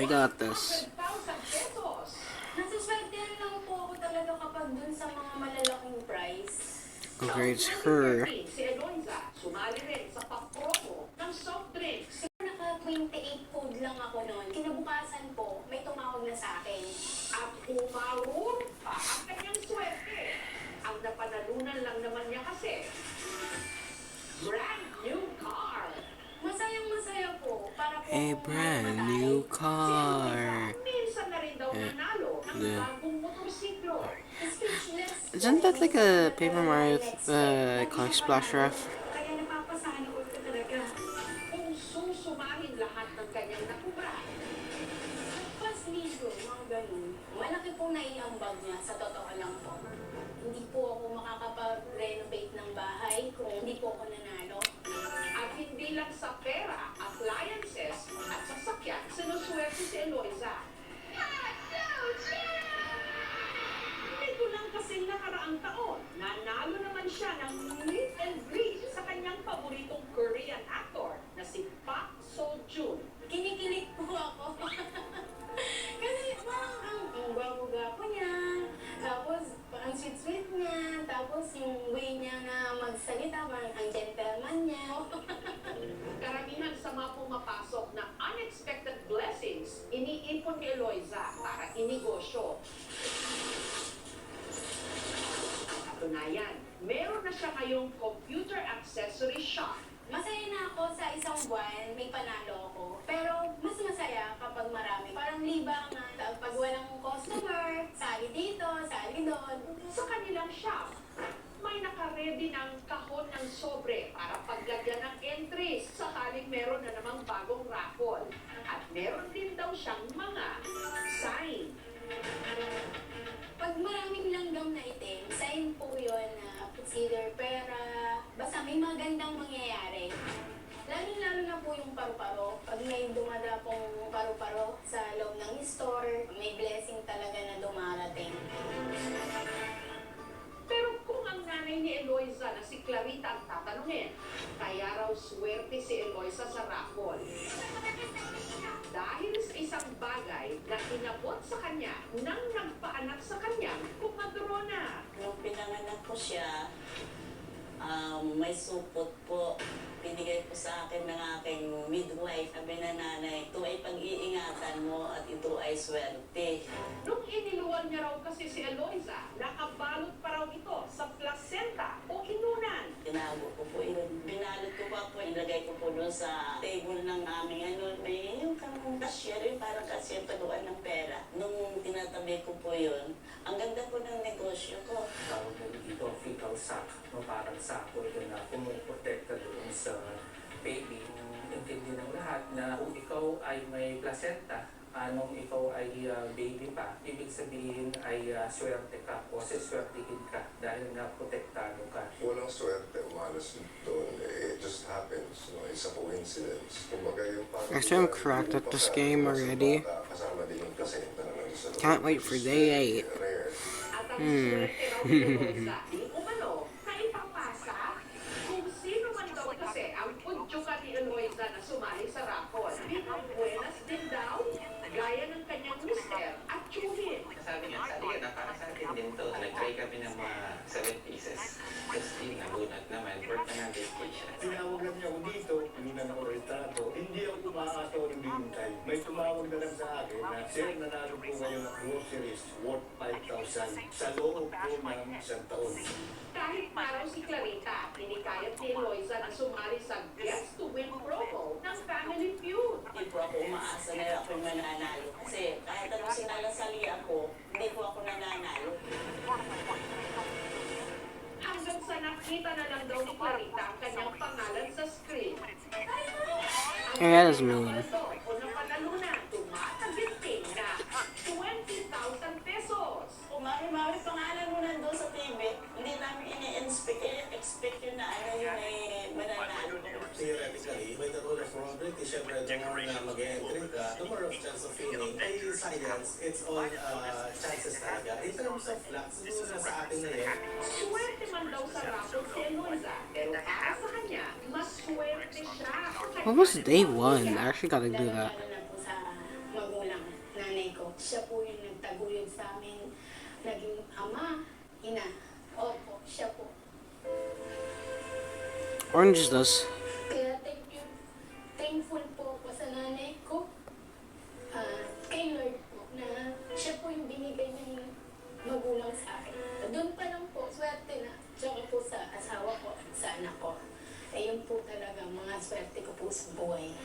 I got this. 100,000 pesos. Nasuswertehan lang po ako talaga kapag dun sa mga malalaking price. Congrats her. Si Eloisa, sumali rin sa pag-promo ng soft drinks. Naka 28 code lang ako noon. Kinabukasan po, may tumawag na sa akin. At umawur pa ang kanyang swerte. Ang napanalunan lang naman niya kasi, brand new car. Masayang masaya po para po A brand new car. minsan na rin daw nanalo ng bagong motorsiklo. Speechless. Isn't that like a Paper Mario Comic Splash ref? Kaya napapasana ko talaga. Kung susumahin lahat ng kanyang nakubra. Pas ligo, mga ganun. Malaki pong naiambag niya, sa totoo lang po. Hindi po ako makakapag-renovate ng bahay kung hindi po ako nanalo. At hindi lang sa pera, appliances, at sasakyan, sinuswerte si Eloisa. Ito lang kasing nakaraang taon, nanalo naman siya ng meet and greet sa kanyang paboritong Korean actor na si Park Seo-joon. Kinikilig po ako. Kasi parang ang gwapo-gwapo niya, tapos ang sweet-sweet niya, tapos yung way niya na magsalita, parang ang gentleman niya. Karamihan sa mga pumapasok na unexpected blessings, iniipon ni Eloisa para inegosyo. Katunayan, meron na siya ngayong computer accessory shop. Masaya na ako sa isang buwan, may panalo ako. Pero mas masaya kapag marami. Parang libangan. Pag walang customer, sali dito, sali doon. Sa kanilang shop, may nakaredy ng kahon ng sobre para paglagyan ng entries sakaling meron na namang bagong raffle. At meron din daw siyang mga sign. Pag maraming langgam na itim, sign po yun na it's either pera, basta may magandang mangyayari. Lalo-lalo na po yung paru-paro. Pag may dumada pong paru-paro sa loob ng store, may blessing talaga na dumarating. Pero kung ang nanay ni Eloisa na si Clarita ang tatanungin, kaya raw swerte si Eloisa sa raffle. Dahil sa isang bagay na inabot sa kanya nang nagpaanak sa kanyang kumadrona. Nung pinanganak ko siya, may supot po. Binigay po sa akin ng aking midwife. Sabi na nanay, ito ay pag-iingatan mo at ito ay swerte. Nung iniluwal niya raw kasi si Eloisa, nakabalot pa raw ito sa placenta o inunan. Tinago ko po yun. Binalot ko pa po. Ilagay ko po doon sa table ng aming may yung cashier, yung parang cashier paluan ng pera. Nung tinatabi ko po yun, ang ganda po ng negosyo ko. Tawag na dito ang fecal sac, no? Parang sako ito na pumuprotekta doon sa baby. Intindi ng lahat na kung ikaw ay may placenta, nung ikaw ay baby pa, ibig sabihin ay swerte ka o siswertihin ka dahil nga protektado ka. Walang swerte, umalas doon. It just happens. No? It's a coincidence. Kumbaga yung parang... Actually, I'm cracked at this game already. Kasama din yung placenta na nandun sa loob. Can't wait for day 8. Rare. At ang swerte raw ni Eloisa, di umano, na ipapasa kung sino man daw kasi ang pudyukan ni Eloisa na sumali sa raffle. Biglang buenas din daw, gaya ng kanyang mister at tsuhin. Sabi niya, sabi ka, para sa akin din to. Nag-try kami ng mga 7 pieces. Tapos yun, nabunot naman. Work na ng vacation. Tinawag lang niya ako dito, pinunan ako retrato. Hindi ako umaaso ng bihintay. May tumawag na lang sa akin na, Sir, nanalo po ngayon ng groceries worth 5,000 sa loob po ng isang taon. Kahit paraw si Clarita, hinikayat ni Eloisa na sumali sa Guess to Win promo ng Family Feud. Hindi po ako umaasa na ako nananalo. Kasi kahit anong sinalasali ako, hindi po ako nananalo. Hanggang sa nakita na lang daw ni Clarita ang kanyang pangalan sa screen. Yeah, that is mean. O napanalunan, tumataginting na 20,000 pesos. Kung mari-mari pangalan mo nandun sa TV, hindi namin ini-expect yun na yun ay mananalo. Theoretically, may the rule of probability, syempre, doon na mag-entry ka, tomorrow's chance of winning, ay science, it's all chances talaga. In terms of luck, siguro na sa atin na yan, Swerte man daw sa raffle si Eloisa, pero para sa kanya, mas swerte siya. What was day 1? I actually gotta do that. Lalo na po sa magulang nanay ko. Siya po yung nagtaguyod sa amin. Naging ama, ina. Opo, siya po. Orange does. Kaya thankful po ako sa nanay ko. Kay Lord po na siya po yung binigay ng magulang sa akin. Doon pa lang po, swerte na. Tsaka po sa asawa ko, sa anak ko. Ayun po talaga mga swerte ko po sa buhay.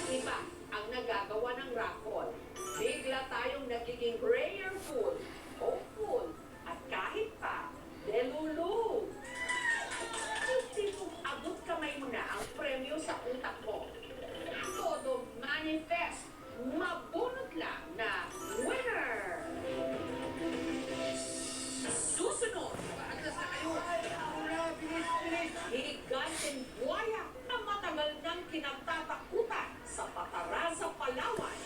Iba ang nagagawa ng raffle. Bigla tayong nagiging prayerful, hopeful, at kahit pa, delulu. Yung tipong abot kamay mo na ang premyo sa utak mo. Todo manifest, mabunot lang na winner! Susunod, paatras na kayo. Hinigasin buhaya na matagal nang kinatatakutan sa Patarasa, Palawan.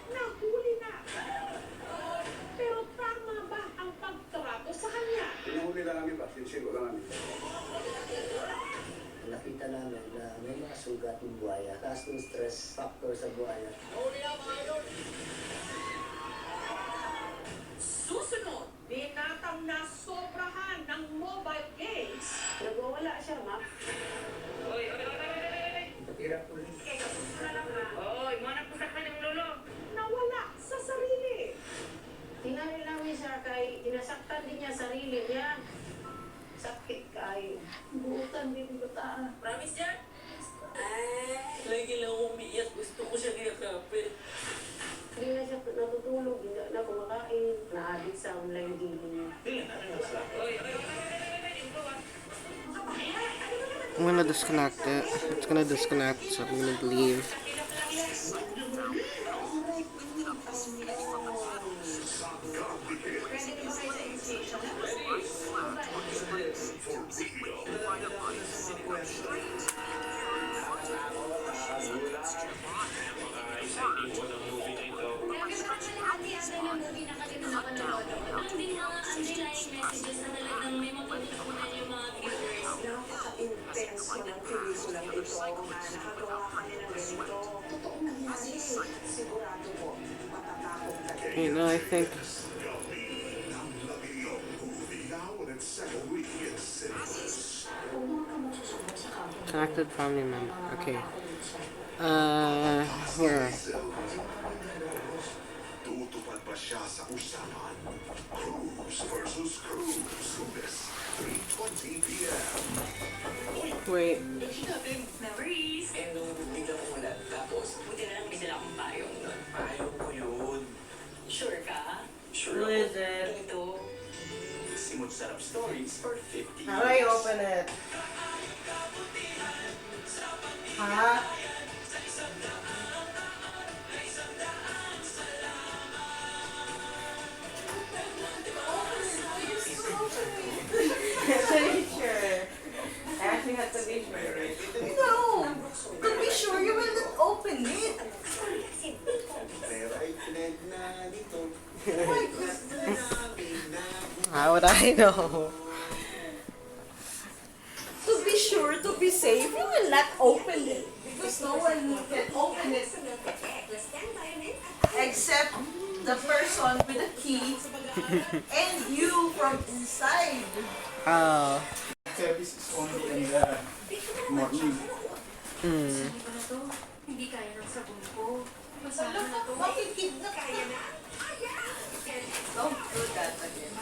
Nahuli na. Pero tama ba ang pagtrato sa kanya? Pinahuli lang kami ba? Sinsiro lang kami. Nakita namin na may mga sugat ng buhaya, taas ng stress factor sa buhaya. Susunod, binatang na sobrahan ng mobile games. Nagwawala siya, ma. Patira po rin. Nawala sa sarili. Tinari namin siya kay inasaktan din niya sarili niya. Sakit kayo. Buutan din bataan. Promise yan? Lagi lang umiiyak. Gusto ko siya kiyakapin. Hindi na siya natutulog, hindi na kumakain. Naadik sa online gaming. I'm gonna disconnect it. It's gonna disconnect, so I'm gonna leave. Napaka-intense ng pelikulang ito na nakagawa kami ng ganito. Totoong nangyari. Sigurado po, matatakot ka. You know, I think connected family member. Okay. Where? Tutupad ba siya sa usapan? Cruz versus Cruz. Lunes, 3:20 p.m. Wait. Memories! Eh, nung biglang umulan, tapos, Buti na lang may dala akong payong doon. payong ko yun. Sure ka? Sure Who ako. is it? Ito. Simot Sarap Stories for 50 How do I open it? Huh? Sure. I actually had to be sure. No! To be sure, you will not open it. Pero ay pinag na dito. How would I know? To be sure, to be safe, you will not open it. Because no one can open it except the person with the key and you from inside. Oh. Service is only in the morning. Hindi kaya ng sabon ko. Masama na to. Makikidnap ka. Don't do that again.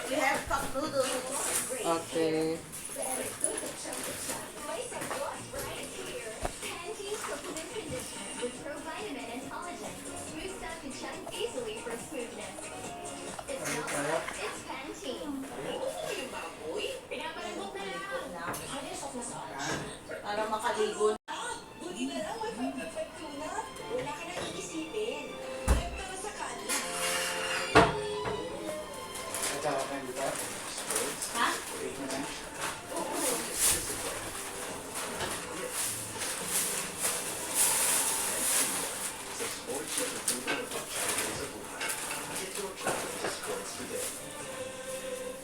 You have cup noodles. Okay. Para makaligo. Buti na lang, may perfecto na. Wala ka nang iisipin. Pero sa kanila. Ha?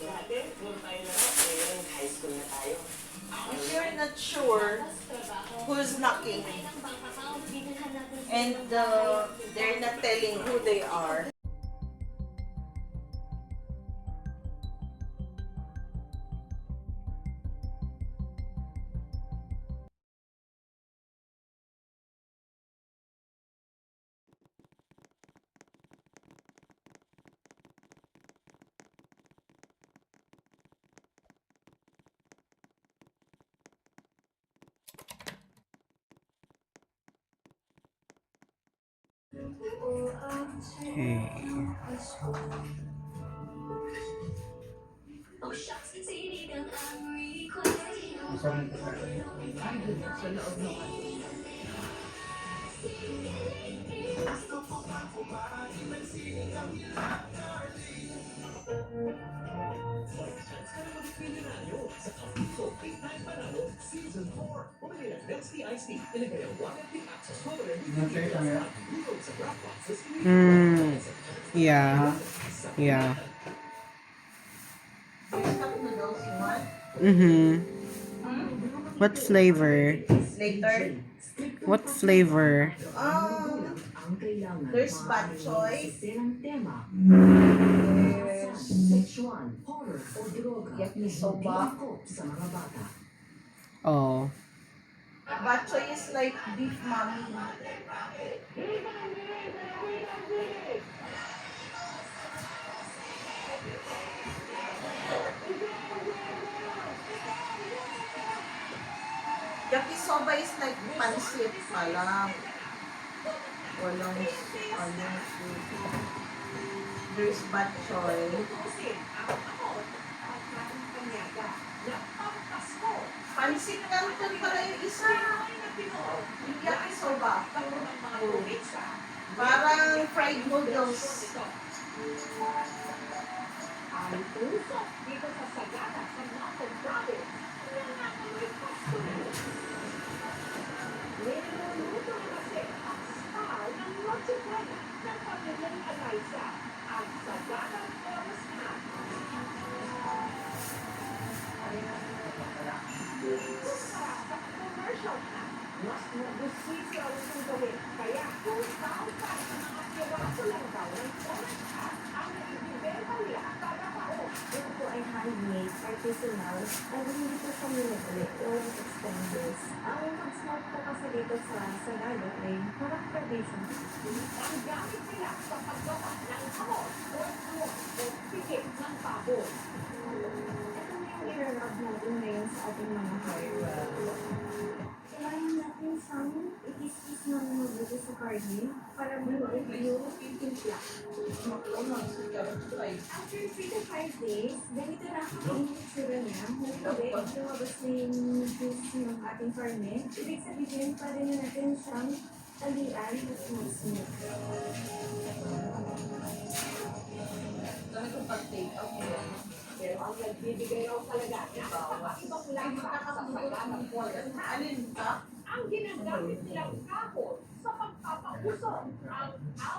Dati, doon tayo na lang. Ngayon, high school na tayo. If you're not not sure who's knocking. And they're not telling who they are. Okay. Yeah. Yeah. Cup noodles you want? What flavor? Later. What flavor? There's bad choice. There's yakisoba. Oh. Bad choice is like beef mommy. Yakisoba is like pancit pala. Walang soup. There's bad choy. Pancit canton pala yung isa. Yung yakisoba. Parang fried noodles. Ang puso dito sa Sagada sa Mountain Province. Niluluto na kasi ang star ng Noche Buena ng pamilyang Eliza, ang Sagada Forest Camp. Sa commercial camp, mas nabusisi ang itong gawin. Kaya kung saan pa sa mga piraso lang daw ng Forest Camp ang naibibenta nila kada taon. Ito po ay handmade, artisanal, at hindi po siya minaguli or extenders. Ang pag-smart po kasi dito sa Sagada ay parang tradition. Ang gamit nila sa paggawa ng hamon o tuwag o pikit ng pabon. Ito na yung i-rub natin ngayon sa ating mga hair. Kailangan natin sang ikis-kis ng mabuti sa karne para mabuti yung timpla. After 3 to 5 days, ganito na ang itsura niya. Hopefully, lumabas na yung juice ng ating karne. Ibig sabihin, pwede na natin siyang talian at smooth. Dami kong pag-take out mo. Pero ang nagbibigay raw talaga ng kakaibang lasa sa Sagada Forest Camp. Alin ka? Ang ginagamit nilang kahon sa pagpapausok ang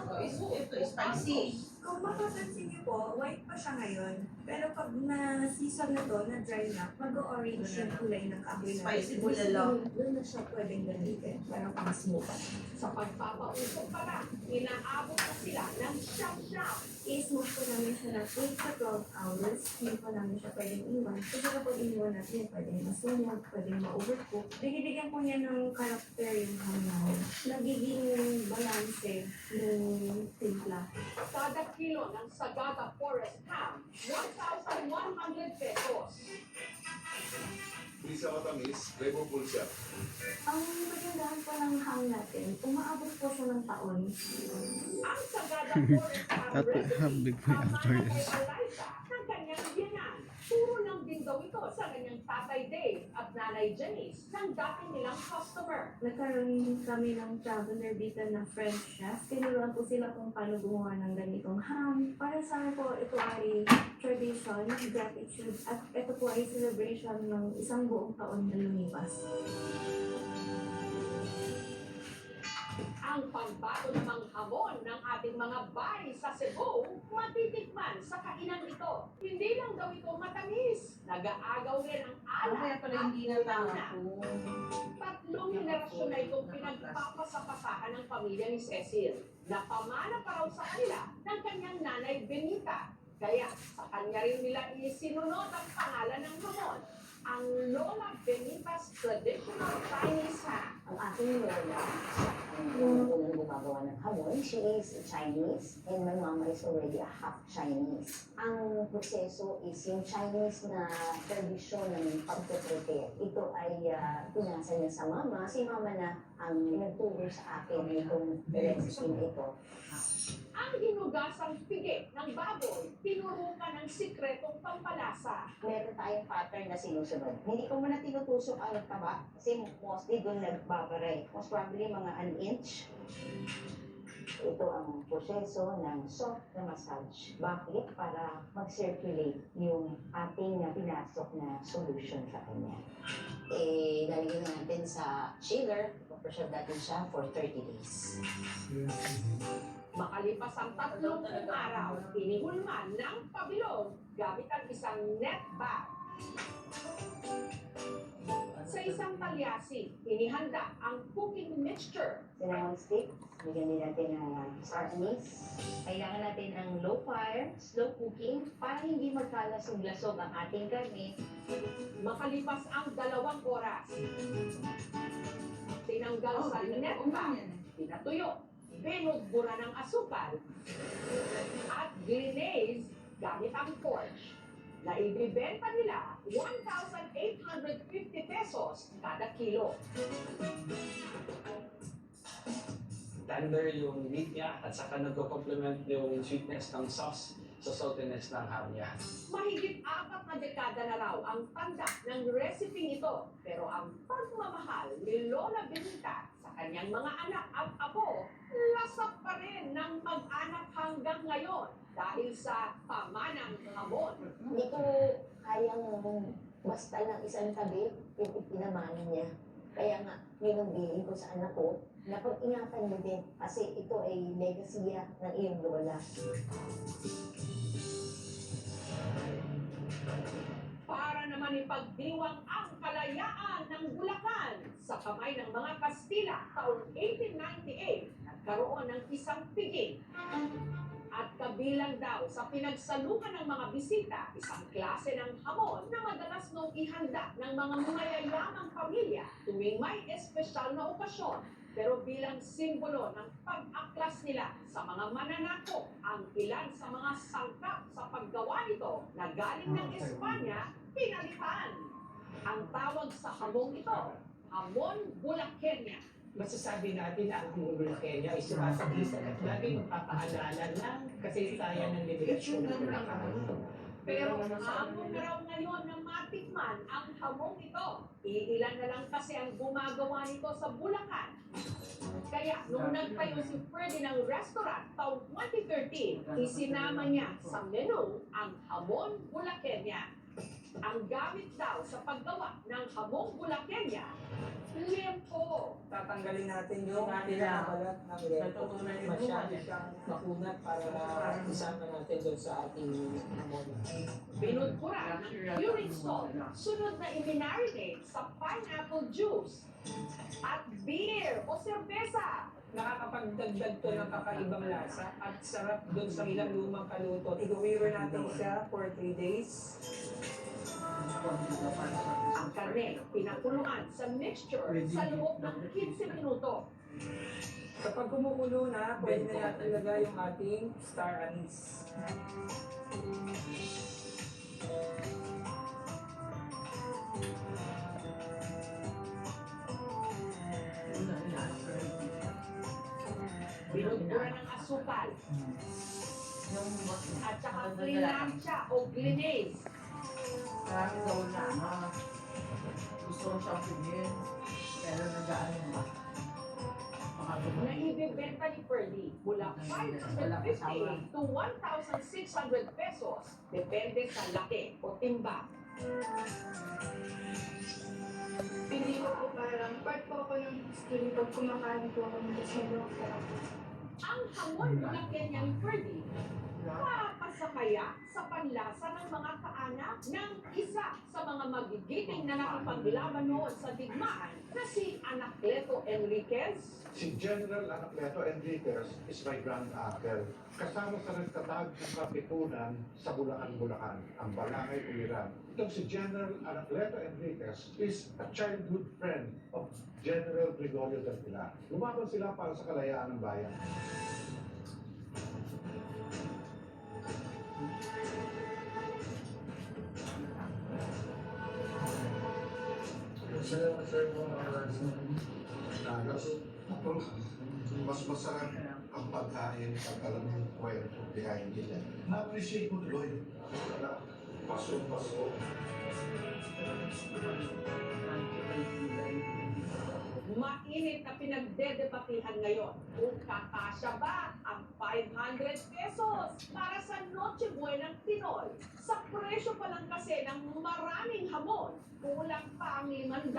Ito is spicy. Kung mapapansin niyo po, white pa siya ngayon. Pero pag na-season na to, na-dry na, mag-orange yung kulay ng kahoy na. Spicy bulalo. Doon na siya pwedeng gamitin para pang-smoke. Sa pagpapausok pala, inaabot na sila ng siyam-siyam. I-smoke po namin siya ng 8 to 12 hours. Hindi po namin siya pwedeng iwan. Kasi kapag iniwan natin, pwedeng masunog, pwedeng ma-overcook. Binibigyan po niya ng character yung hanggang. Nagiging balanse yung timpla. Kada kilo ng Sagada Forest Ham, 1,100 pesos. Isa matamis, flavorful siya. Ang magandahan po ng hang natin, umaabot po siya ng taon. Ang Sagada Forest Ham That will have big way after kay this. Eliza ng kanyang biyanan. Puro lang din daw ito sa kanyang tatay Dave at nanay Janice ng dati nilang customer. Nagkaroon kami ng traveler dito na French chef. Tinuruan po sila kung paano gumawa ng ganitong ham. Para sa akin po, ito ay tradition, gratitude, at ito po ay celebration ng isang buong taon na lumipas. Ang pambato namang hamon ng ating mga bahay sa Cebu, matitikman sa kainan ito. Hindi lang daw ito matamis, nag-aagaw rin ang alat Kaya pala at hindi ulam na. natapon. Tatlong henerasyon na itong pinagpapasapasahan ng pamilya ni Cecil. Napamana pa raw sa kanila ng kanyang nanay Benita. Kaya sa kanya rin nila isinunod ang pangalan ng hamon, ang Lola Benita's Traditional Chinese Ham. Ang aking lola, yung unang gumagawa ng hamon, she is Chinese and my mama is already a half Chinese. Ang proseso is yung Chinese na tradisyon ng pagpe-prepare. Ito ay pinasa niya sa mama. Si mama na ang nagturo sa akin itong recipe na ito. Ang hinugasang pigi ng baboy, tinurukan ng sikretong pampalasa. Meron tayong pattern na sinusunod. Hindi ko muna tinutusok ang taba kasi mostly doon nagbabaray. Most probably mga an inch. Ito ang proseso ng soft na massage. Bakit? Para mag-circulate yung ating pinasok na solution sa kanya. Lalagyan natin sa chiller. Preserve natin siya for 30 days. Makalipas ang 30 araw, inihulman ng pabilog gamit ang isang net bag. Sa isang talyasi, inihanda ang cooking mixture. Cinnamon stick, bigyan din natin ng star anise. Kailangan natin ng low fire, slow cooking, para hindi magkalas yung lasog ang ating karne. Makalipas ang 2 oras, tinanggal sa net bag, pinatuyo, binudbura ng asukal, at glinaze gamit ang torch. Na ibibenta nila 1,850 pesos kada kilo. Tender yung meat niya at saka nagko-complement yung sweetness ng sauce sa saltiness ng ham niya. Mahigit 4 na dekada na raw ang tanda ng recipe nito. Pero ang pagmamahal ni Lola Benita sa kanyang mga anak at apo, lasap pa rin ng mag-anak hanggang ngayon dahil sa pamanang hamon. Hindi ko kayang basta lang isang tabi yung ipinamana niya. Kaya nga, yun ang bilin ko sa anak ko, na pag-ingatan mo din kasi ito ay legacy ng iyong lola. Para naman ipagdiwang ang kalayaan ng Bulacan sa kamay ng mga Kastila taong 1898, nagkaroon ng isang piging. At kabilang daw sa pinagsalukan ng mga bisita, isang klase ng hamon na madalas nung ihanda ng mga mayayamang pamilya tuwing may espesyal na okasyon. Pero bilang simbolo ng pag-aklas nila sa mga mananakop, ang ilan sa mga sangkap sa paggawa nito na galing ng Espanya, pinalitan. Ang tawag sa hamon ito, hamon Bulaqueña. Masasabi natin na ang hamon Kenya ay sumasagisa at lagi magpapaalala ng kasaysayan ng liberasyon ng Bulacan. Pero hamon na raw ngayon na matikman ang hamon ito. Iilan na lang kasi ang gumagawa nito sa Bulacan. Kaya nung nagtayo si Freddy ng restaurant taong 2013, isinama niya sa menu ang hamon Bulaqueña. Ang gamit daw sa paggawa ng hamon Bulaqueña, liempo. Tatanggalin natin yung pinakabalat ng leto. Masyado siyang makunat para isama natin doon sa ating hamon. Binudbura ng uric salt, sunod na i-marinate sa pineapple juice at beer o serbesa. Nakakapagdagdag to ng kakaibang lasa at sarap doon sa ilang lumang kaluto. Iguwiwer natin siya for 3 days. Ang karne, pinakuluan sa mixture sa loob ng 15 minuto. Kapag kumukulo na, pwede na natin ilagay yung ating star anise. Binudbura ng asukal at saka plinansya o glinaze. Parang daw na, gusto ko siyang pigin, pero nag-ano ba? Na ibibenta ni Ferdy mula 550 to 1,600 pesos. Depende sa laki o timba. Hindi ko po parang part po ako ng Actually, pag kumakain po ako ng sobrang sarap. Ang hamon na Kenyan Ferdy, papasakaya sa panlasa ng mga kaanak ng isa sa mga magigiting na nakipaglaban noon sa digmaan na si Anacleto Enriquez. Si General Anacleto Enriquez is my grand-uncle. Kasama sa nagtatag ng Katipunan sa Bulacan, ang Balangay Uliran. Itong si General Anacleto Enriquez is a childhood friend of General Gregorio del Pilar. Lumaban sila para sa kalayaan ng bayan. Mas masarap ang pagkain pag alam mo yung kwento behind it. Na-appreciate mo tuloy. Paso. Mainit na pinagdedebatihan ngayon kung kakasya ba ang 500 pesos para sa Noche Buenang Pinoy. Sa presyo pa lang kasi ng maraming hamon, kulang pa ang 500.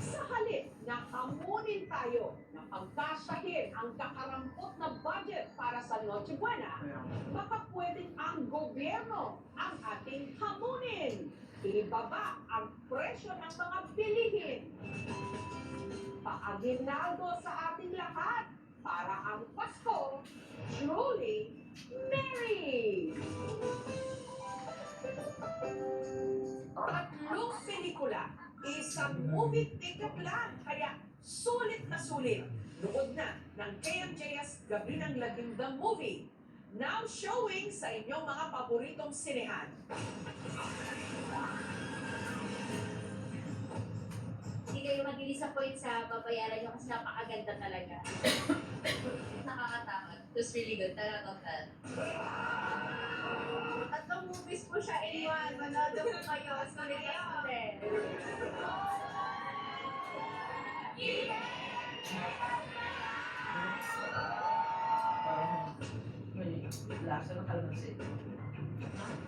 Sa halip na hamunin tayo na pagkasyahin ang kakarampot na budget para sa Noche Buena, baka pwedeng ang gobyerno ang ating hamunin. Ibaba ang presyo ng mga bilihin. Paaginaldo sa ating lahat para ang Pasko truly merry! Tatlong pelikula, isang movie ticket lang, kaya sulit na sulit. Nood na ng KMJS Gabi ng Lagim the Movie. Now showing sa inyong mga paboritong sinehan. Hindi kayo mag-disappoint sa babayaran nyo kasi napakaganda talaga. Nakakatakot. It was really good. Talagang fan. Tatlong movies po siya in one. Manood po kayo. Sulit na sulit. Lasa ng kalamansi.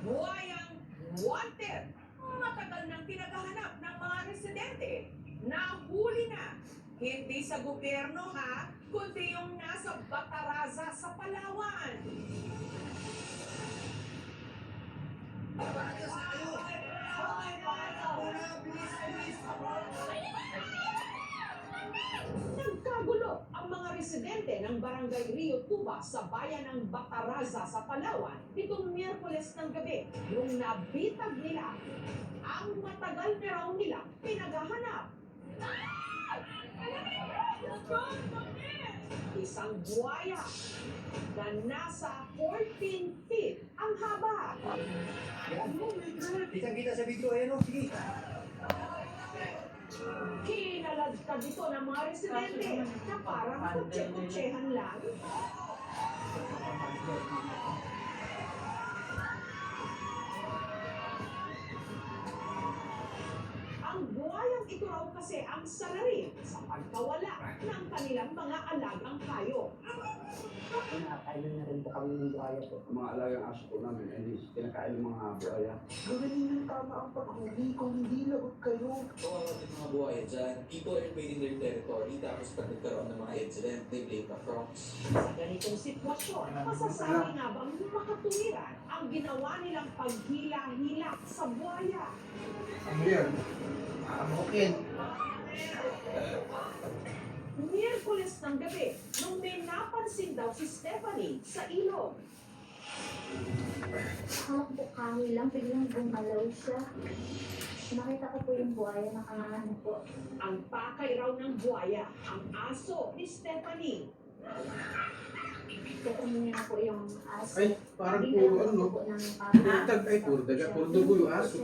Buhayang wanted. Matagal nang pinaghahanap ng mga residente. Nahuli na. Hindi sa gobyerno ha, kundi yung nasa Bataraza sa Palawan. Nagkagulo ang mga residente ng Barangay Rio Tuba sa bayan ng Bataraza sa Palawan nitong Miyerkules ng gabi nung nabitag nila ang matagal na raw nilang pinaghahanap. Isang buhaya na nasa 14 feet ang haba. Kita sa video, ayan o, sige. Kinaladkad ito ng mga residente na parang kutse-kutsehan lang. Ang buhayang ito raw kasi ang salarin sa pagkawala ng kanilang mga alagang hayop. Kinakain na rin po kami ng buhaya po. Ang mga alagang aso po namin ay kinakain ng mga buhaya. Gawin ng tama ang paghuli kung hindi lagot kayo. Kawawa yung mga buhaya dyan. People are invading their territory, tapos pag nagkaroon ng mga incident, they blame the frogs. Sa ganitong sitwasyon, masasabi nga bang makatuwiran ang ginawa nilang paghila-hila sa buhaya? Ano yan? Amokin. Miyerkules ng gabi, nung may napansin daw si Stephanie sa ilog. Akala ko po kahoy lang, biglang gumalaw siya. Nakita ko po yung buhaya na kangahan po. Ang pakay raw ng buhaya, ang aso ni Stephanie. Kaya niya na po yung aso. Ay, parang Lagi puro na lang ano, po ng puro daga, puro dugo yung aso.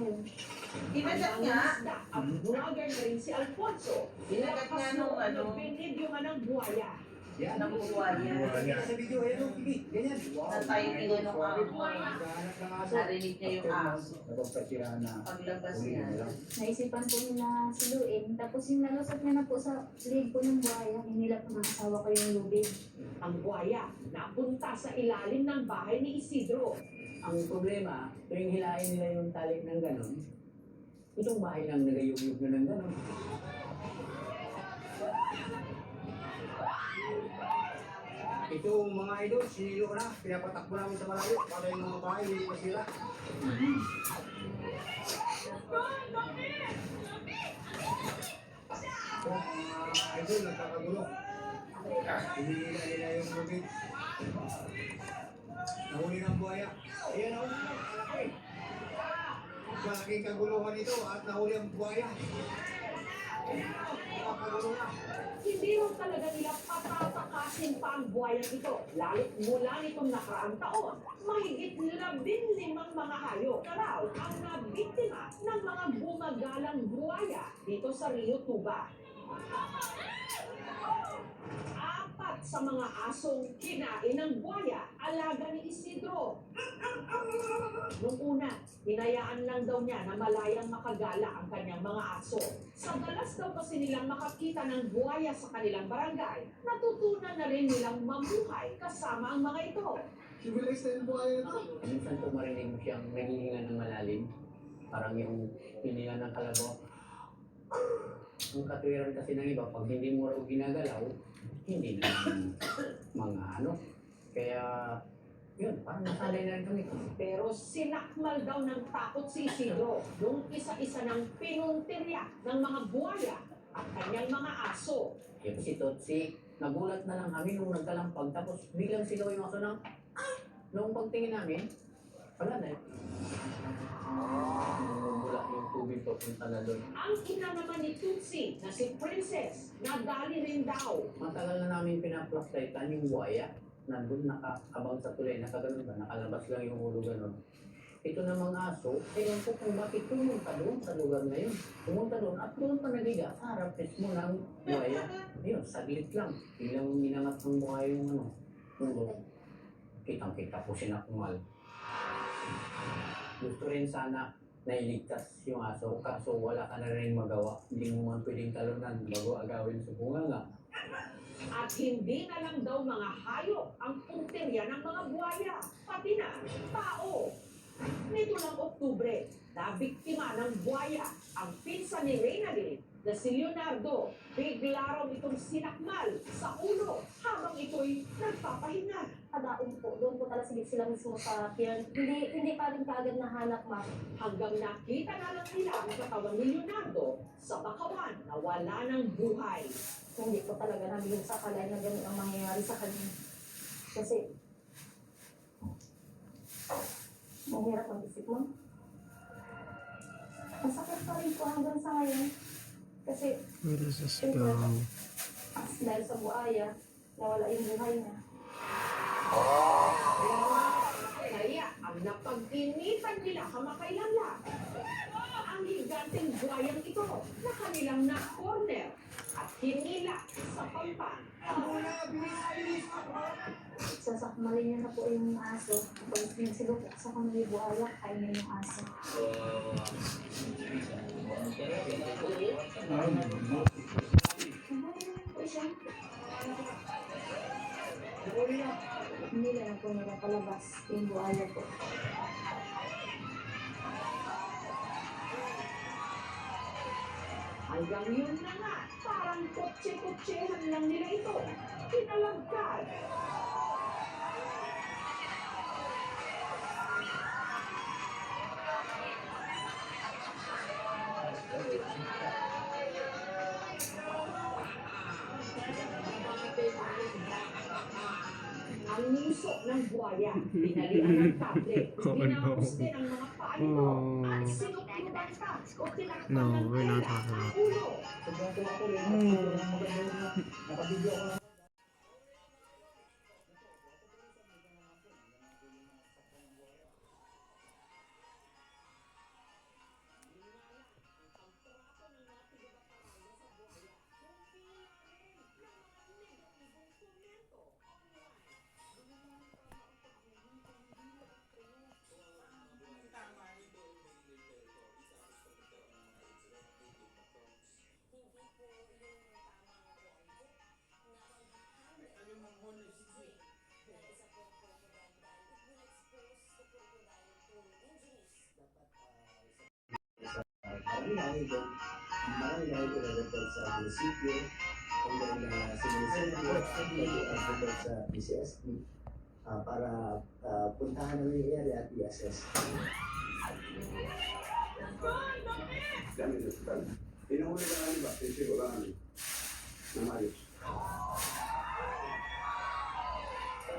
Dinagat nga. Ang vlogger na rin si Alfonso. Dinagat nga nung ano. Binidyo nga ng buhaya. Yan. Ng buhaya. Sa video, ayan o, sige. Ganyan. Natay niya nung narinig niya yung aso. Napagpatira na. Paglabas niya. Naisipan po nila siluin. Tapos yung nalusot niya na po sa leg po ng buhaya, hinila po ng asawa ko yung lubid. Ang buhaya napunta sa ilalim ng bahay ni Isidro. Ang problema, tuwing hilain nila yung talik ng ganon, itong bahay lang nagayugyug na ng ganon. Ito mga idol, sinilo ko na. Pinapatakbo namin sa malayo para yung mga bahay hindi masira. So, mga idol, nagkakagulo. Hinihila nila yung lubid. Nahuli ng buhaya. Ayan, nahuli na. Malaki. Malaking kaguluhan ito at nahuli ang buhaya. Nakakagulo na. Hindi rin talaga nila patatakasin pa ang buhayang ito. Lalo't mula nitong nakaraang taon, mahigit 15 mga hayop na raw ang nabiktima ng mga gumagalang buhaya dito sa Rio Tuba. 4 sa mga asong kinain ng buhaya, alaga ni Isidro. Nung una, hinayaan lang daw niya na malayang makagala ang kanyang mga aso. Sa dalas daw kasi nilang makakita ng buhaya sa kanilang barangay, natutunan na rin nilang mamuhay kasama ang mga ito. Civilized na yung buhaya ito. Minsan po marinig mo siyang naghihinga ng malalim. Parang yung hininga ng kalabaw. Ang katwiran kasi ng iba, pag hindi mo raw ginagalaw, hindi na mga ano. Kaya, yun, parang nasanay na rin kami. Pero sinakmal daw ng takot si Isidro nung isa-isa ng pinuntirya ng mga buhaya at kanyang mga aso. Yung si Totsi, nagulat na lang kami nung nagkalampag, tapos biglang sigaw yung aso ng, Noong pagtingin namin, wala na eh. Bumula yung tubig papunta na doon. Ang ina naman ni Tutsi na si Princess, nadali rin daw. Matagal na namin pinaplastikan yung buhaya. Nandun nakaabang sa tulay, nakaganon ba? Nakalabas lang yung ulo ganon. Ito namang aso, ewan ko kung bakit pumunta doon sa lugar na yun. Pumunta doon at doon pa nagiga sa harap mismo ng buhaya. Ayun, saglit lang. Biglang minangat ng buhaya yung ano. Yung kitang-kita po sinakumal. Gusto rin sana nailigtas yung aso, kaso wala ka na rin magawa. Hindi mo man pwedeng talunan bago agawin sa bunganga. At hindi na lang daw mga hayop ang punterya ng mga buhaya, pati na tao. Nito ng Oktubre, nabiktima ng buhaya ang pinsan ni Reynalyn na si Leonardo. Bigla raw itong sinakmal sa ulo habang ito'y nagpapahinga. Padaon po, doon po talaga sila mismo sa pier. Hindi pa rin kaagad nahanap, ma'am. Hanggang nakita na lang nila ang katawan ni Leonardo sa bakawan na wala ng buhay. Hindi po talaga namin sa kalay na ganun ang mangyayari sa kanya. Kasi, mahirap mag-isip, ma'am. Masakit pa rin po hanggang sa ngayon. Kasi, Where does this siyempre, go? dahil sa buhaya, nawala yung buhay niya. Kaya ang napag-initan nila kamakailan lang. Ang higanteng buhayang ito na kanilang na-corner at hinila sa pampan. Sasakmalin niya na po yung aso. Pag sinsilok sa kanya yung buhaya, kaya niya yung aso. Hindi lang po nakapalabas yung buhaya po. Hanggang yun na nga, parang kotse-kotsehan lang nila ito. Pinalagkad. Ang niso ng buhaya, pinalian ng kable, ginamos din ang mga paa nito, at sinukluban pa o tinakpan No, ng we're not tela talking ang about ulo. Nakabidyo ako na. Marami na rin doon, marami na rin pinag-report sa munisipyo o and then sinusunod pag sa PCSB para puntahan namin yung area at i-assess. Dami na sa tal. Inuhuli na kami ba? Kasi wala kami. Namayos.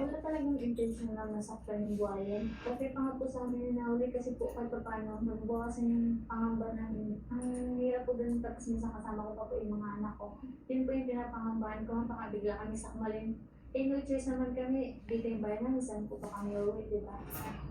Wala talagang intention na masaktan yung buhayan. Okay pa nga po sa amin na nahuli kasi po kahit pa paano magbawasan yung pangamba namin. Ang hirap po dun tapos minsan kasama ko pa po yung mga anak ko. Yun po yung pinapangambahan ko, bigla kami sakmalin. Eh no choice naman kami, dito yung bayan namin, saan po pa kami uwi, di ba?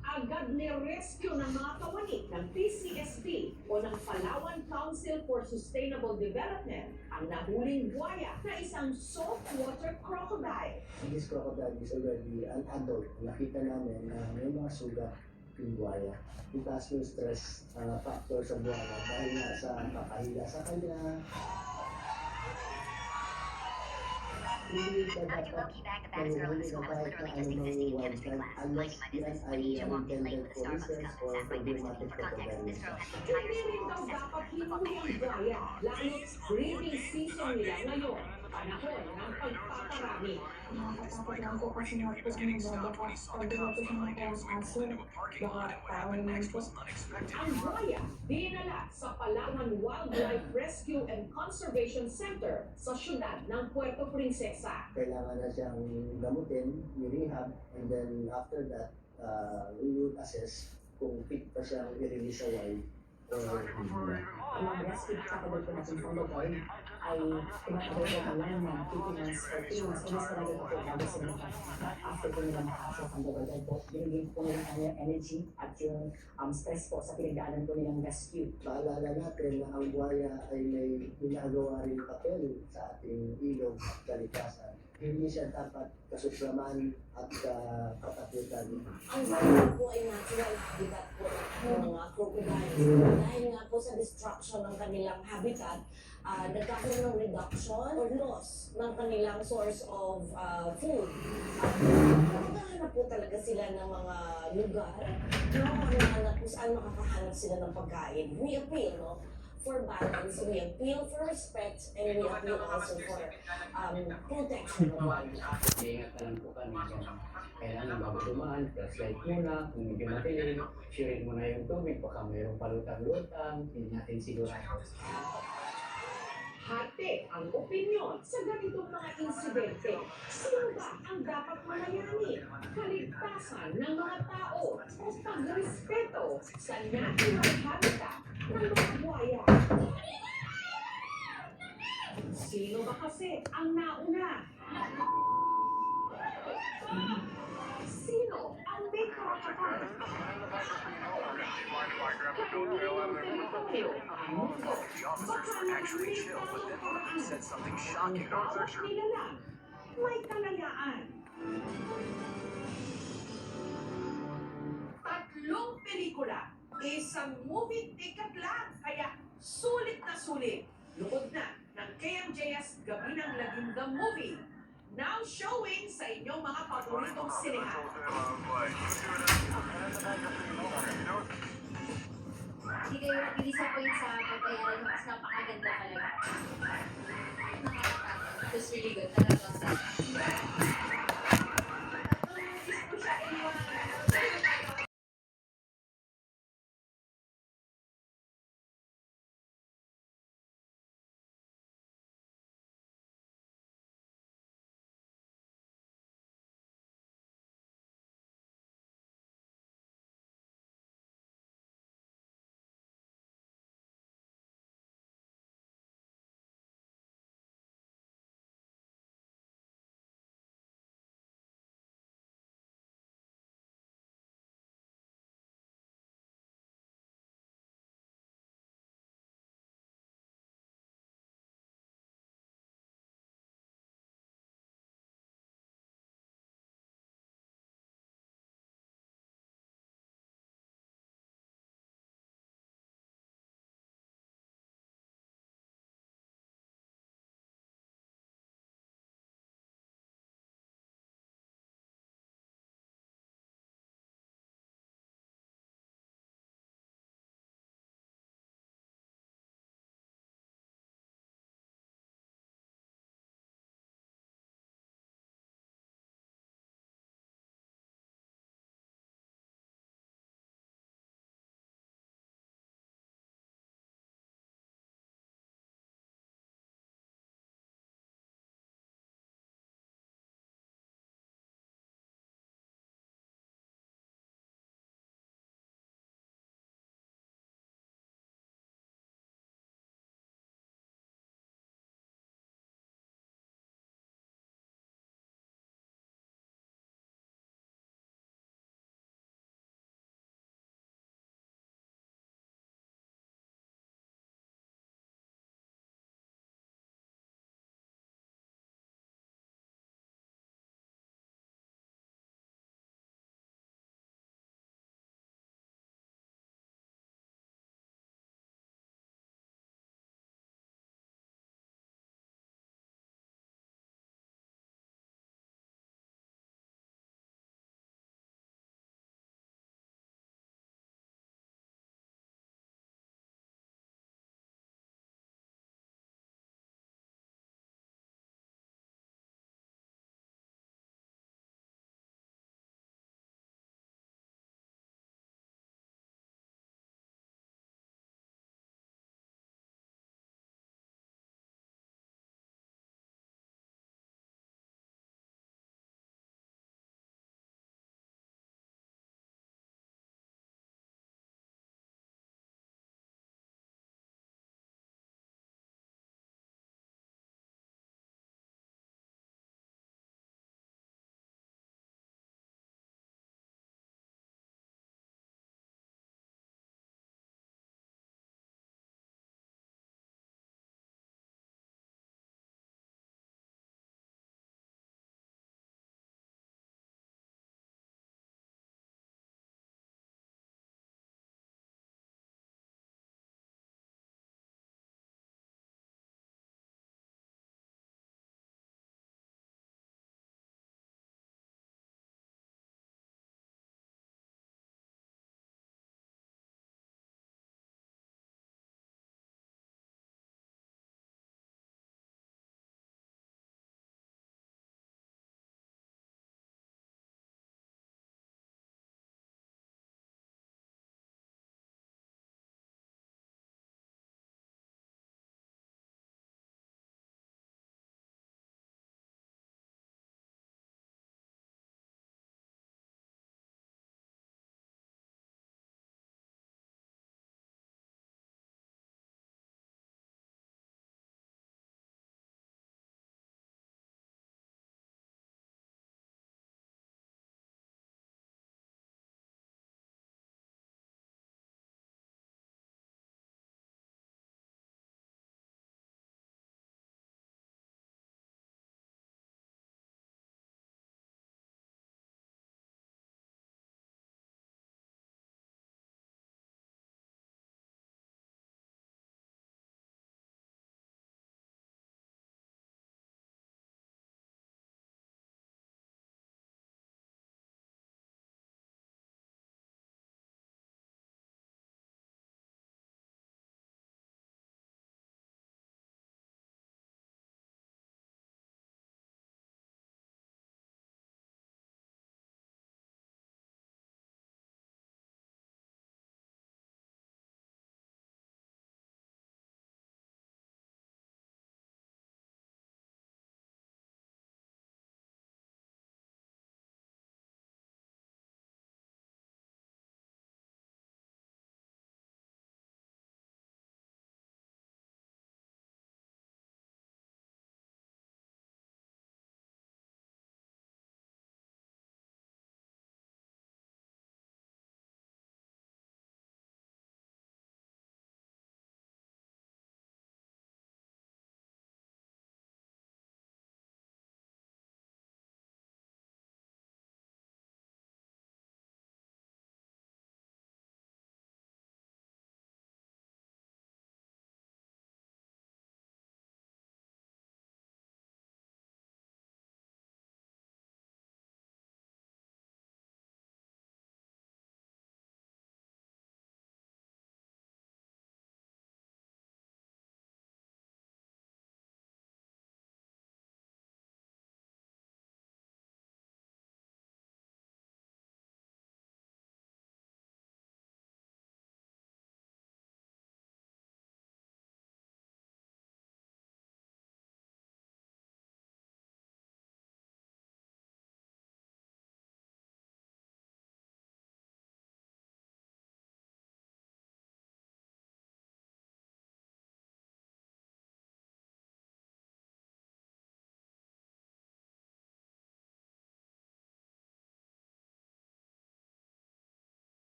Agad ni-rescue ng mga kawani ng PCSD o ng Palawan Council for Sustainable Development ang nahuling buhaya na isang saltwater crocodile. This crocodile is already an adult. Nakita namin na may mga sugat yung buhaya. Yung taas yung stress factor sa buhaya dahil nga sa kakahila sa kanya. Hindi ka dapat manghuli na kahit na anumang wildlife unless yan ay intended for research or for dramatic photographs. Hindi rin daw dapat hinuli ang buhaya, lalo't breeding season nila ngayon, panahon ng pagpaparami. Nakakatakot lang po kasi nga po baka pag dumato sa mga kayang aso, baka tao naman po. Ang buhaya dinala sa Palawan Wildlife Rescue and Conservation Center sa syudad ng Puerto Princesa. Kailangan na siyang gamutin, i-rehab, and then after that, we will assess kung fit pa siyang i-release sa wild or hindi. Ang mga rescue crocodile po natin sa lugar ay tinatawag ko lang ng 50 months or 3 months. Inis talaga po bago sila after po nila makasok ang lugar po. Binigay po nila kanyang energy at yung stress po sa pinagdaanan po nilang rescue. Paalala natin na ang buhaya ay may ginagawa rin papel sa ating ilog at kalikasan. Hindi siya dapat kasupraman at katakutan. Ang buhaya po ay natural habitat po ng mga crocodiles. Dahil nga po sa destruction ng kanilang habitat, nagkakaroon ng reduction or loss ng kanilang source of food. Naghahanap po talaga sila ng mga lugar na kung saan makakahanap sila ng pagkain. We appeal, no? For balance, we appeal for respect, and we appeal also for protection of wildlife. Iingat na lang po kami dyan. Kailangan bago dumaan, flashlight muna, kung medyo matilim, surein mo na yung tubig, baka mayroong palutang-lutang, hindi natin sigurado. Hati ang opinyon sa ganitong mga insidente. Sino ba ang dapat malayani? Kaligtasan ng mga tao o pagrespeto sa natural habitat ng mga buhaya? Sino ba kasi ang nauna? Sino ang may karapatan? Kanilang teritoryo ang mundo. Baka nagbalik tayo paraan. Ang bawat nilalang may kalayaan. 3 pelikula, isang movie ticket lang, kaya sulit na sulit. Lukod na ng KMJS Gabi ng Lagimga Movie. Now showing sa inyong mga paboritong sinehan. Hindi kayo mag-disappoint sa pagbayaran mo kasi napakaganda talaga. Nakakatakot. It was really good talaga.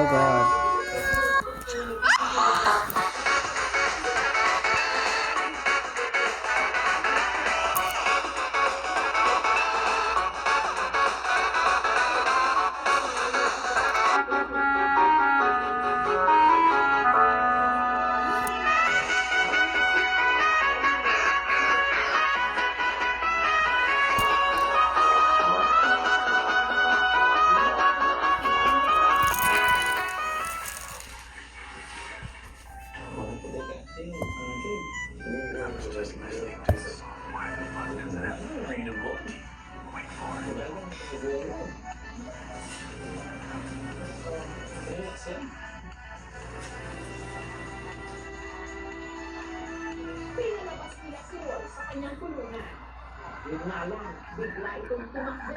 Oh God. Pinalabas nila si Roy sa kanyang kulungan. Yun nga lang, bigla itong tumakbo.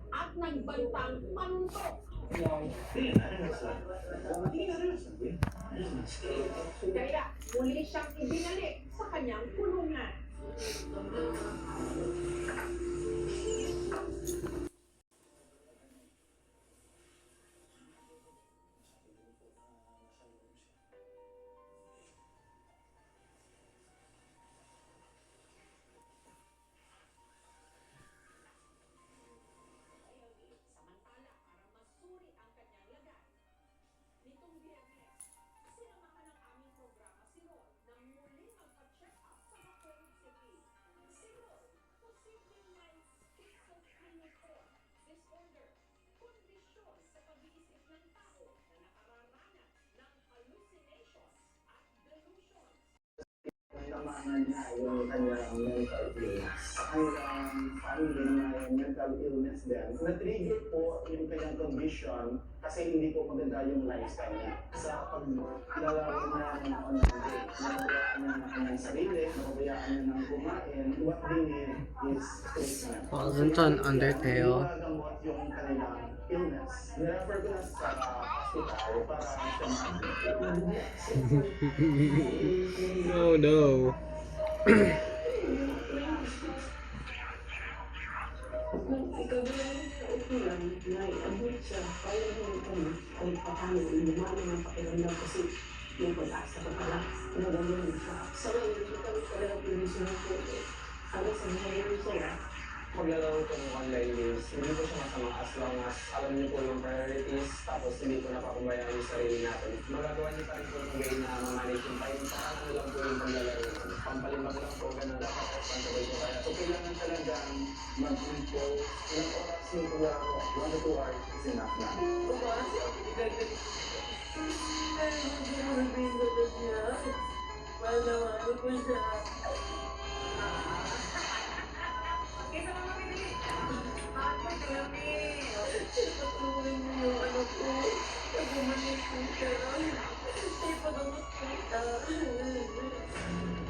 At nagbantang manuntok. Kaya muli siyang ibinalik sa kanyang kulungan. Samantala, para masuri ang kanyang lagay. Nitong Biyernes, sinamahan ng aming programa si Roy nang muli magpa-check up sa Bacolod City. Si Roy, posibleng may schizophrenic disorder, kondisyon sa pag-iisip ng tao na nakararanas ng hallucinations at delusions. Tamaan na yung kanyang mental illness. Paano din na yung mental illness din? Na-trigger po yung kanyang condition kasi hindi po maganda yung lifestyle niya. Sa paglalaro niya ng online game, napabayaan niya ng kanyang sarili, napabayaan niya ng kumain, what they need is treatment. Wasn't an Undertale. Magagamot yung kanilang illness. Nirefer ko na sa hospital para siya Oh no. Kung ikaw na sa upulan, nai-abot siya, kaya mo kami, ay paano, lumano ng pakiramdam kasi yung pag-asa ka pala, nagagamit siya. Sa ngayon, hindi kami talaga pinisyo ng photo. Hanggang sa ngayon siya, Maglalaro po ng online games, hindi po siya masama as long as alam niyo po yung priorities, tapos hindi po napakumbaya yung sarili natin. Magagawa niyo pa rin po ng way na ma-manage yung time, saka ano lang po yung paglalaro. Pampalimbag lang po, ganun dapat responsible po kaya. So, kailangan talagang mag-impose ilang oras yung paglaro, 1 to 2 hours is enough na.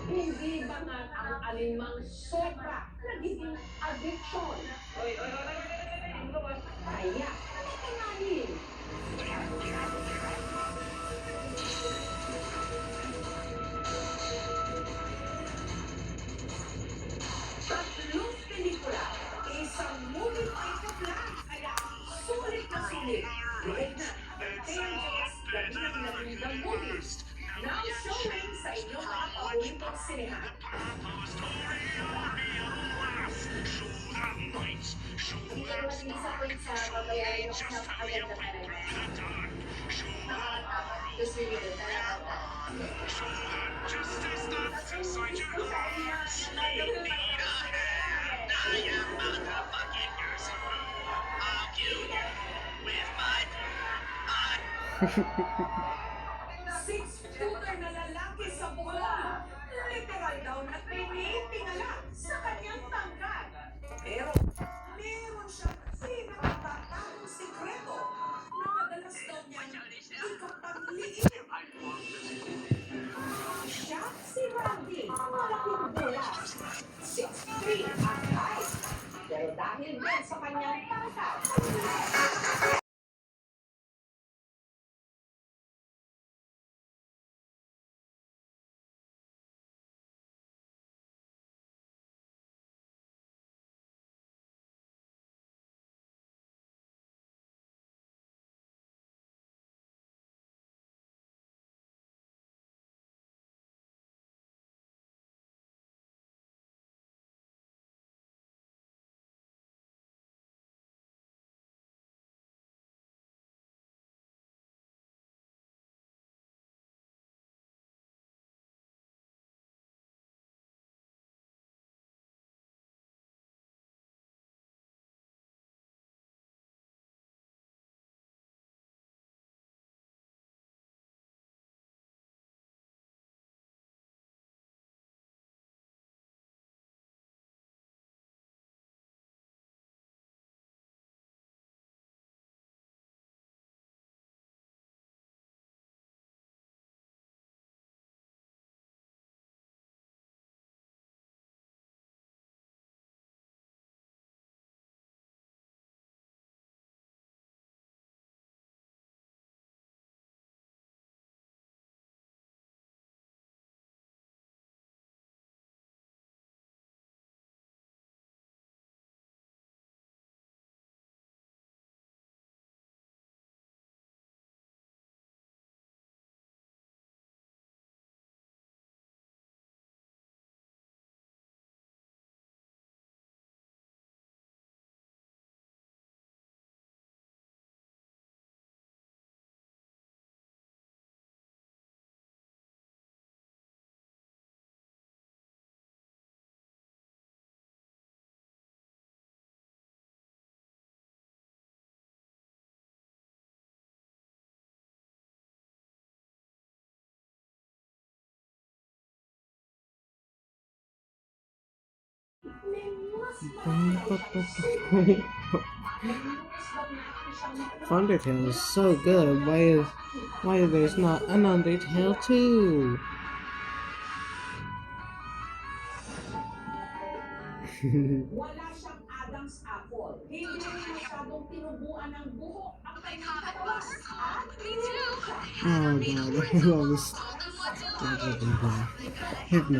Hindi ba nga ang alimang sobra nagiging addiction? Kaya, tingnan. Tatlong pelikula, isang movie pick-up lang, kaya sulit na sulit. Liit na, Dangerous, the movies. Now showing sa inyong mga paboritong sinehan. Hindi kayo mag-disappoint sa babayaran nyo kasi napakaganda pa rin. Nakakatawa. Just really good. Six-footer na lalaki sa bola. Literal daw na tinitingala sa kanyang tangkad. Pero meron siyang pinakatatangong sikreto na madalas daw niyang ikapagliit. Siya si Randy, malaking bola. 6'3" at height. Pero dahil din sa kanyang tangkad, Undertale is so good. Why there's not an Undertale 2? Wala siyang Adam's apple. Hindi rin masyadong tinubuan ng buhok ang kanyang katawan. At Oh god, I love this. Hit me.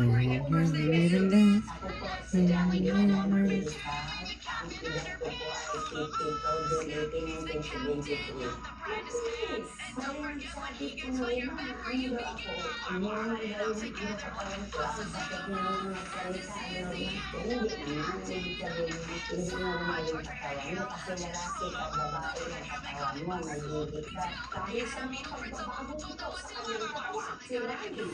dahil sa mga pagbabagong ito sa kanyang katawan, si Randy,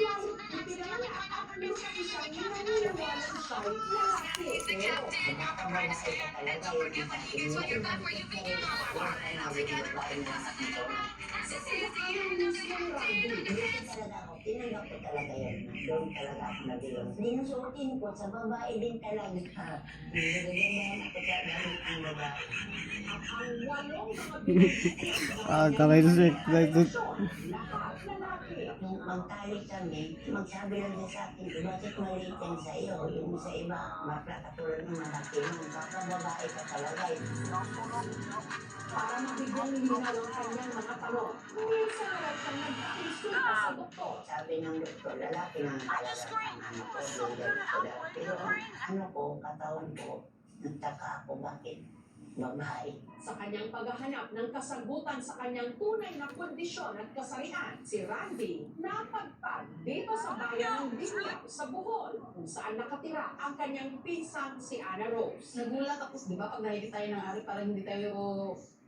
lalo ipinanganak at lumaki siyang naniniwalang siya'y lalaki. Pero Nakakabalasay ka talaga yung tinanggap ko talaga yun. Doon talaga ako nagilong. Dinusuotin ko sa babae din talaga. Nagagandaan ako sa damit ang babae. ang walong mga Kamay to sick. Nung magtalik kami, magsabi lang niya sa akin, bakit maliit yan sa iyo? Yung sa iba, katulad ng malaki man. Baka babae ka talaga. para mabigyang linaw ang kanyang mga tanong. Minsan na lang siyang nagkakonsulta sa doktor. Sabi ng doktor, lalaki na talaga ang ano ko, pero ano ko, katawan ko, nagtaka ako bakit babae. Sa kanyang paghahanap ng kasagutan sa kanyang tunay na kondisyon at kasarian, si Randy napagpag dito sa bayan ng Binyaw sa Bohol, kung saan nakatira ang kanyang pinsan si Ana Rose. Nagulat ako, di ba, pag nakikita tayo ng ari, parang hindi tayo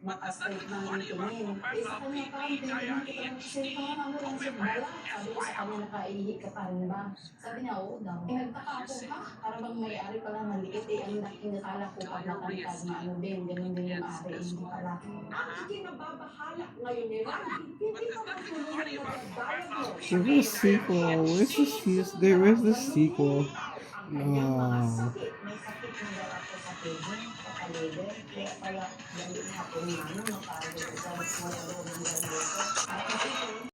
makastraight ng tingin. Eh, sa kanya parang tinitingnan kita ng kasi parang ano lang siya bala. Sabi ko sa kanya, nakaihi ka pa rin ba? Sabi niya, oo daw. Eh, nagtaka ako, ha? Para bang may ari pala maliit eh. Ang nakikala ko pag nakantad na ano din, ganun din yung ari, hindi pala. Ang ikinababahala ngayon ni Randy, hindi pa man tulungan mag-diagnose. Where's the sequel? Where's the sequel? No. May sakit na daw ako sa kidney, sa liver, kaya pala dali na ako ng ano, napagod ko sa wala daw ng ganito.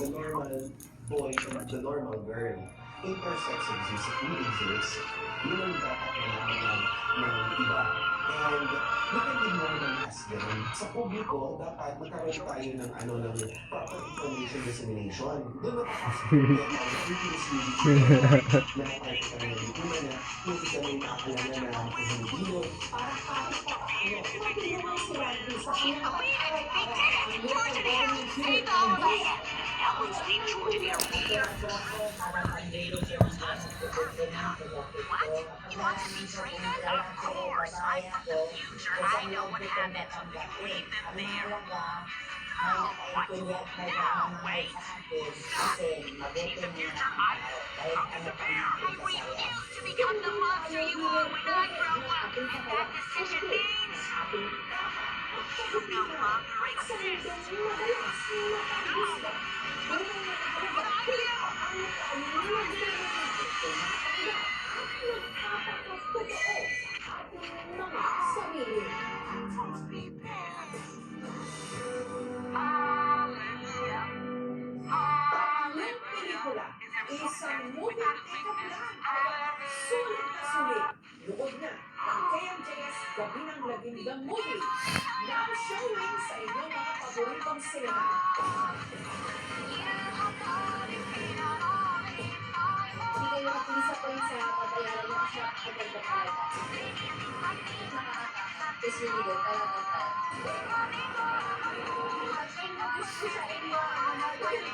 the normal boy and the normal girl. Intersex exist, yun ang dapat nalaman ng iba. And we can be more than as ganun. Sa publiko, dapat magkaroon tayo ng proper information dissemination. Doon napapasok yung na nakakita ka ng litura na hindi ka may nakakalala na kahilibilo. Para kahit pa ano, matulungan si Randy sa kanyang pag-aral-aral ang local government unit ng BIA. You want to meet Trina? Of course. I'm from the future. I know what happens when you leave them there. Oh, what? No way. In the future, I'm from the past. I refuse to become the monster you are when I grow up. And that decision means you no longer exist. No. What about Isang movie ikaplan kaya sulit na sulit. Loob na ang KMJS Gabi ng Lagimgang Movie. Now showing sa inyong mga paboritong cinema. Hindi kayo makapag-disappoint sa pabayaran niyo kasi maganda talaga. It's really good. I love that. At kung gusto sa inyo, pwede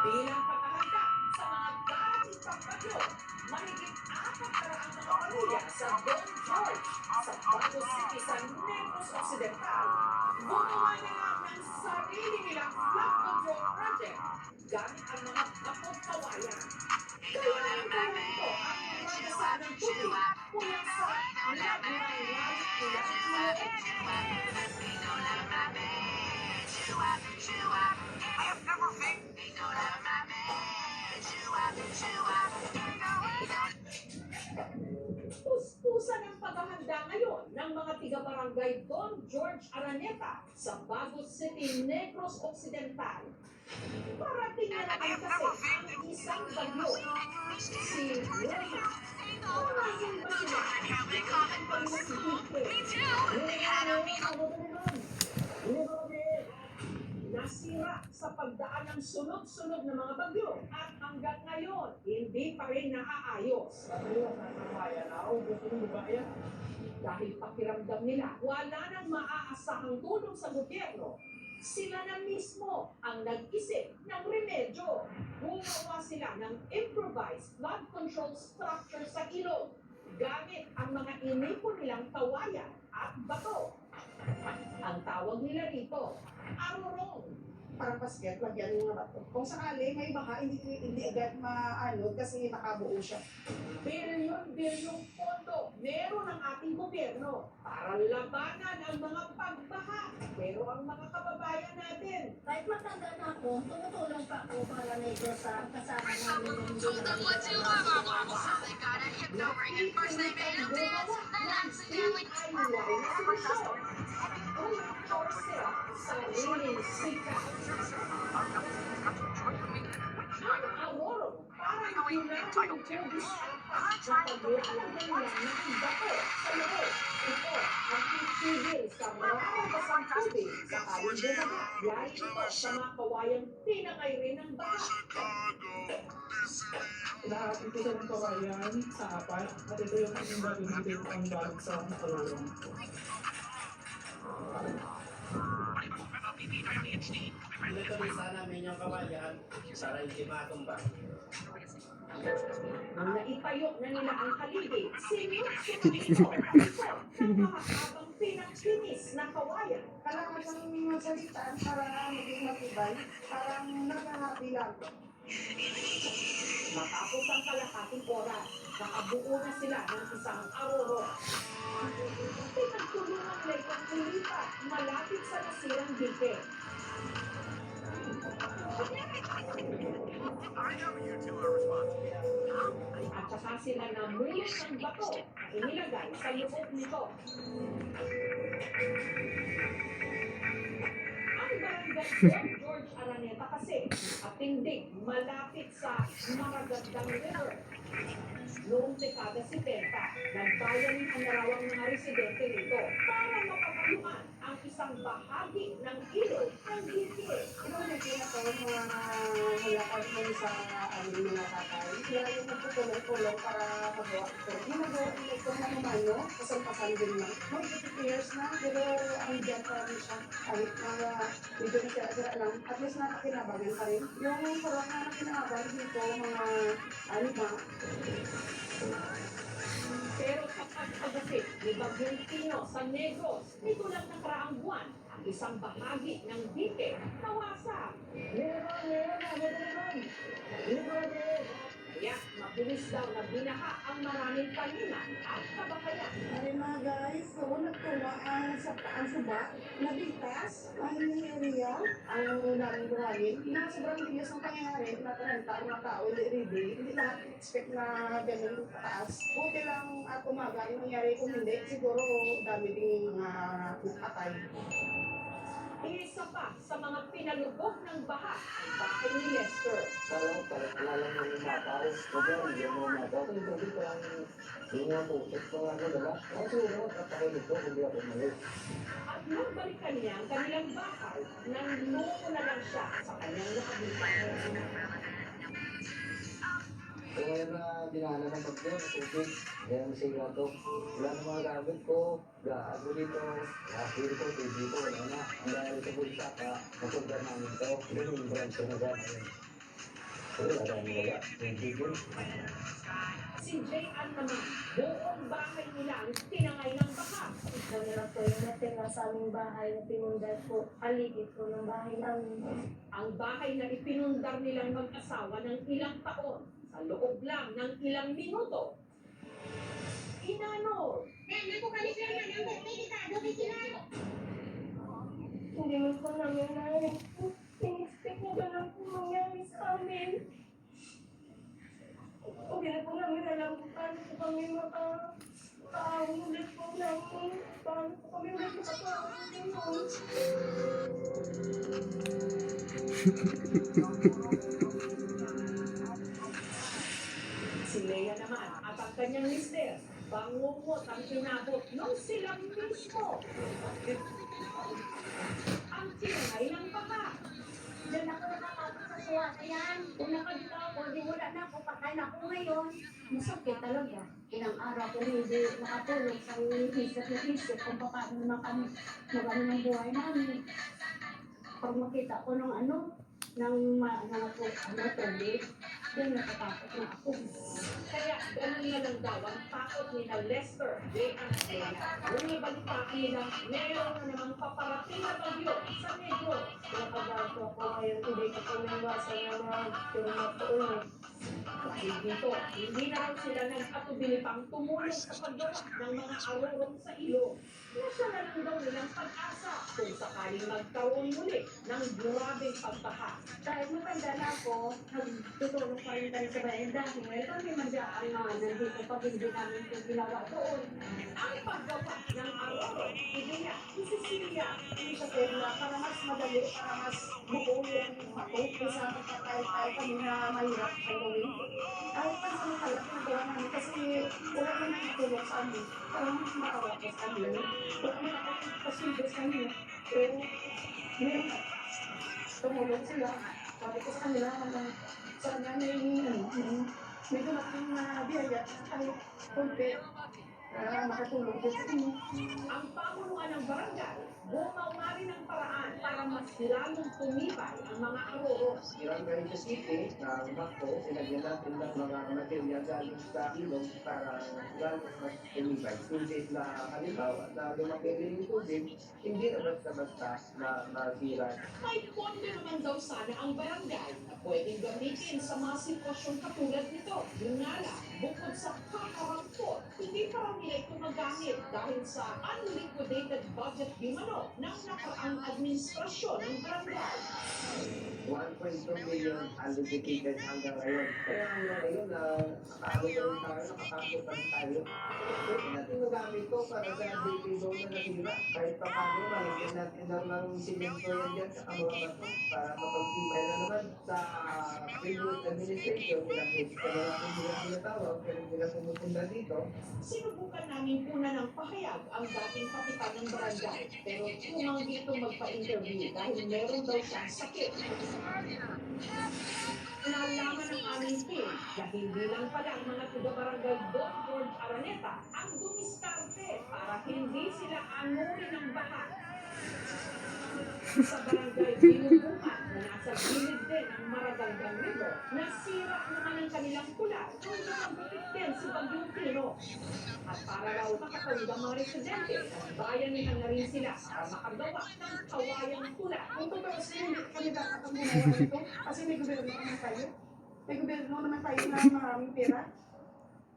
Bilang paghahanda sa mga darating pagbagyo, mahigit 400 mga pamilya sa Don George sa Bago City sa Negros Occidental. Gumawa na lang ng sarili nilang flood control project gamit ang mga bakod kawayan. Kaya lang ito ang magasaan ng tubig mula sa nagmang langit nilang Puspusan ang paghahanda ngayon ng mga tiga-barangay Don George Araneta sa Bago City, Negros Occidental. Parating na naman kasi ang isang bagyo, si Roma. Parating ba sila? Nasira sa pagdaan ng sunod-sunod na mga bagyo at hanggang ngayon, hindi pa rin naaayos. Dahil pakiramdam nila, wala nang maaasahang tulong sa gobyerno. Sila na mismo ang nag-isip ng remedyo. Gumawa sila ng improvised flood control structure sa ilog gamit ang mga inipon nilang kawayan at bato. Ang tawag nila rito, arorong. Parang basket, lagyan ng mga bato. Kung sakali, may baka, hindi agad maano kasi nakabuo siya. Bilyon-bilyong pondo meron ang ating gobyerno para labanan ang mga pagbaha. Pero ang mga kababayan natin, kahit matanda na ako, tumutulong pa ako para medyo sa kasama namin yung hindi na sariling sikat. Ang Aurora, parang ginagawang tubig at napag-iwanan nila ng bato sa loob. Ito ang titigil sa maraming basang tubig sa aling bumaga. Dahil ito sa mga kawayang pinakay rin ng baha. Lahat ito sa mga kawayan sa apat at ito yung aming gagamitin ang balik sa Aurora. Pinagkabisa namin yung kawayan para hindi matumba. Nang naitayo na nila ang haligi, sinunod ito ng mahabang pinagkinis na kawayan. Kailangan ng magsalitaan para maging matibay, parang naghahabi lang. Matapos ang kalahating oras, nakabuo na sila ng isang aroro. Pinagtulungan nila itong ulipat malapit sa nasirang dike. At saka sila namulot ng bato na inilagay sa loob nito. Ang barangay Don George Araneta kasi at tindig malapit sa Maragandang River. Noong dekada 70, nagbayanin ang narawang mga residente nito para mapapayuan ang isang bahagi ng ilog ng Gilgil. Nakita ko mga nilakad mo sa aming mga tatay. Kaya yung nagpupulong-pulong para magawa ito. Yung nagawa ito na naman, no? Kasal-kasal din lang. Mga 50 years na, pero ang dyan pa rin siya. Kahit mga medyo nasira-sira lang. At least nakakinabagan pa rin. Yung parang na nakinabagan dito, mga alima. Pero sa pag-agasip ni Bagyong Tino sa Negros, nito lang nakaraang buwan, ang isang bahagi ng dike nawasak. Kaya mabilis daw na binaha ang maraming taniman at kabahayan. Ay mga guys, so nagtuwaan sa ang suba, nabigtas, ang area, ang daming buhangin. Na sobrang bilis ng pangyayari, nataranta ang mga tao, hindi lahat expect na ganun kataas. Buti lang at umaga, yung nangyari kung hindi, siguro dami ding mga patay. Isa pa sa mga pinalubog ng baha ang bahay ni Lester. Kalau pala lang yung mataw, hindi mo mataw. Kung hindi ko lang yung mga putik ko nga dala. Kasi siguro kapakilip ko, hindi ako mali. At nung balikan niya ang kanilang bahay, nanluko na lang siya sa kanyang nakabitan. So ngayon na dinaanan ng bagyo, tubig, kaya masira to. Wala na mga gamit ko, gaano dito, nakapili ko, TV ko, wala na. Ang dahil sa bulsa ka, magpunta namin to, yun yung branch na gano'n. So wala wala, hindi ko. Si J.Ann naman, buong bahay nila ang tinangay ng baha. Nangyarap ko yung natira sa aming bahay na pinundan ko, paligid ko ng bahay namin. Ang bahay na ipinundar nilang mag-asawa ng ilang taon, sa loob lang ng ilang minuto. Inano? Hindi mo ko namin narinig. In-expect na ba lang kung mangyari sa amin? Hindi na po namin alam kung paano po kami makaahon ulit po namin. Paano po kami ulit makakaahon. Si Leia naman at ang kanyang mister, bangungot ang inabot nung silang mismo. Ang tinangay ng baha. Diyan ako nakakapot sa suwa. Kaya kung nakadito ako, di wala na ako. Pakain ako ngayon. Masakit talaga. Ilang araw ko hindi nakatulog sa isip kung paano naman kami magano ng buhay namin. Pag makita ko ng mga tubig, yan natatakot na ako. Kaya ganun na lang daw ang takot ni na Lester, J.Ann at Leia. Nung ibalitaan nila, meron na namang paparating na bagyo sa Negros. Nakagato ako ngayon, hindi ko pumiwasan na mga pinagmatuloy. Dahil dito, hindi na raw sila nagpatubili pang tumulong sa paggawa ng mga arurong sa ilog. Nasya na lang daw nilang pag-asa kung sakaling magkaroon muli ng grabing pagbaha. Dahil matanda na ako, nagtutulong pa rin tayo sa bayan dahil kami magyaan na nandito pag hindi namin ito ginawa doon. Ang paggawa ng aruro, ideya, ni Cecilia, Hindi siya pwede na para mas madali, para mas buo yung matok. Kasi tayo kami na mahirap ang gawin. Ay, para sa mga kalap na gawa namin kasi wala na nakitulong sa amin. Parang maawa ko sa amin. Wala na nakapasundo sa amin. Pero, meron na. Tumulong sila. Sabi ko sa kanila, sa kanya may dumating na biyaya kahit konti. Makatulong din sa inyo. Ang pamunuan ng barangay, bumaw nga rin ang paraan para mas lalong tumibay ang mga aruro. Barangay sa city, na Bako, sinagyan natin ng mga material galing sa ilog para galing mas tumibay. Kundi na halimbawa na lumaki rin yung tubig, hindi na basta-basta na masira. May pondo naman daw sana ang barangay na pwedeng gamitin sa mga sitwasyon katulad nito. Yung nga lang, bukod sa kakarampot, Hindi pa raw nila ito magamit dahil sa unliquidated budget di mano ng nakaraang administrasyon ng barangay. 1.2 million allocated hanggang ngayon. Kaya hanggang ngayon na nakakaroon tayo, nakakasukan tayo. Pwede natin magamit ito para sa DP zone na nasira. Kahit pa paano, malagyan natin ng simento yan dyan sa mga bato para kapag-tibay na naman sa previous administration. Ilang ka na natin nila tinatawag, pero hindi na pumupunta dito. Sinubukan namin una ng pahayag ang dating kapitan ng barangay pero tumanggi itong magpa-interview dahil meron daw siyang sakit. Nalaman ng aming team na hindi lang pala ang mga taga-barangay Don George Araneta ang dumiskarte para hindi sila anurin ng baha. Sa barangay Binubungan na nasa gilid din ng Maragaldang River, nasira naman ang kanilang kulat kung nakagupit din si Bagyong Pino. At para raw makatawid ang mga residente, bayanihan na rin sila para makagawa ng kawayang kulat. Kung totoo sila, hindi kami dapat ang gumawa nito kasi may gobyerno naman tayo. May gobyerno naman tayo na maraming pera.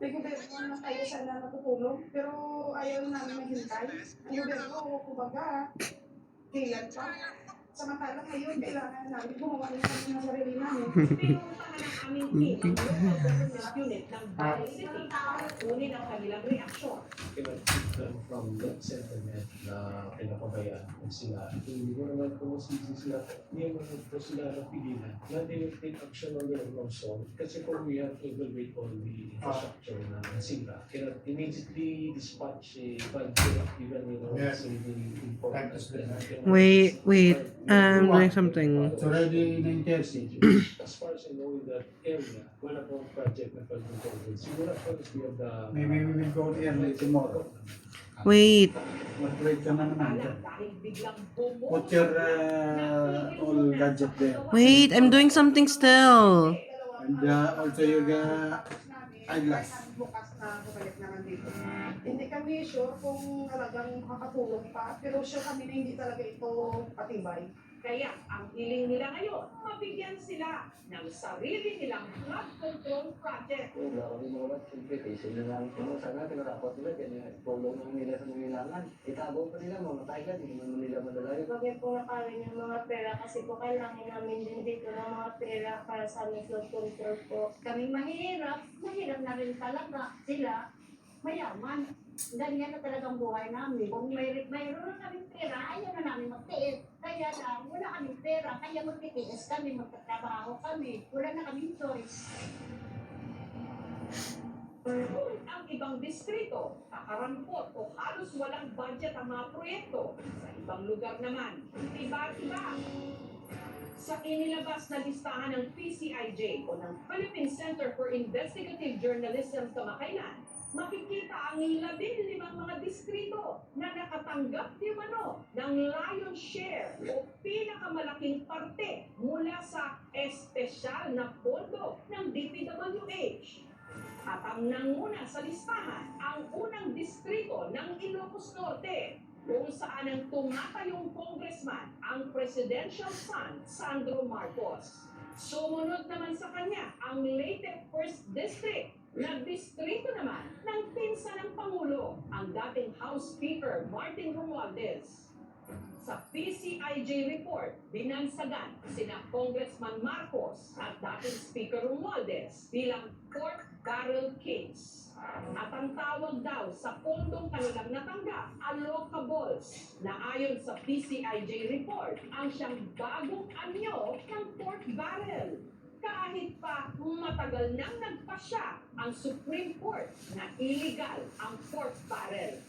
May gobyerno naman tayo sana natutulong. Pero ayaw namin maghintay. Ang gobyerno, kumbaga, kailan pa. Samantalang ngayon, kailangan namin gumawa ng kami ng sarili namin. Pinuntahan ng aming team ang local government unit ng Bayan City para kunin ang kanilang reaksyon. Kinag-keep from that sentiment na pinapabayaan ko sila. Hindi ko naman pumusisi sila. Hindi mo naman po sila napigilan na they will take action on their own soul. Kasi kung we have to evaluate all the infrastructure na nasira, cannot immediately dispatch a budget even Yes. saving important. Wait, I'm doing something. It's already 9:30. As far as I know in that area, wala pong project na pag-control. Siguro as far as we have the... Maybe we will go early tomorrow. Wait. Mag-break ka na naman dyan. Put your all gadget there. Wait, I'm doing something still. And also your eyeglass. Bukas na bumalik naman dito. Hindi kami sure kung talagang makakatulong pa, pero sure kami na hindi talaga ito patibay. Kaya ang hiling nila ngayon, mabigyan sila ng sarili nilang flood control project. Wala kami mga interpretation na namin kung sana tinatapos nila, kaya tulong lang nila sa nangailangan. Itabaw pa nila, mamatay ka, hindi naman nila madala yun. Bakit po nakain yung mga pera kasi po kailangan namin din dito ng mga pera para sa aming flood control po. Kami mahirap na rin talaga. Sila, mayaman. Ganyan na talagang buhay namin. Kung mayroon na kaming pera, ayaw na namin magtiis. Kaya lang, wala kaming pera, kaya magtitiis kami, magtatrabaho kami. Wala na kaming choice. Ang ibang distrito, kakarampot o halos walang budget ang mga proyekto. Sa ibang lugar naman, iba-iba. Sa inilabas na listahan ng PCIJ o ng Philippine Center for Investigative Journalism kamakailan, makikita ang 15 mga distrito na nakatanggap di mano ng lion's share o pinakamalaking parte mula sa espesyal na pondo ng DPWH. At ang nanguna sa listahan, ang unang distrito ng Ilocos Norte, kung saan ang tumatayong congressman ang presidential son, Sandro Marcos. Sumunod naman sa kanya ang Leyte 1st District, na distrito naman ng pinsa ng Pangulo, ang dating House Speaker Martin Romualdez. Sa PCIJ report, binansagan sina Congressman Marcos at dating Speaker Romualdez bilang pork barrel kings. At ang tawag daw sa pondong kanilang natanggap, allocables, na ayon sa PCIJ report, ang siyang bagong anyo ng pork barrel. Kahit pa matagal nang nagpasya ang Supreme Court na illegal ang pork barrel.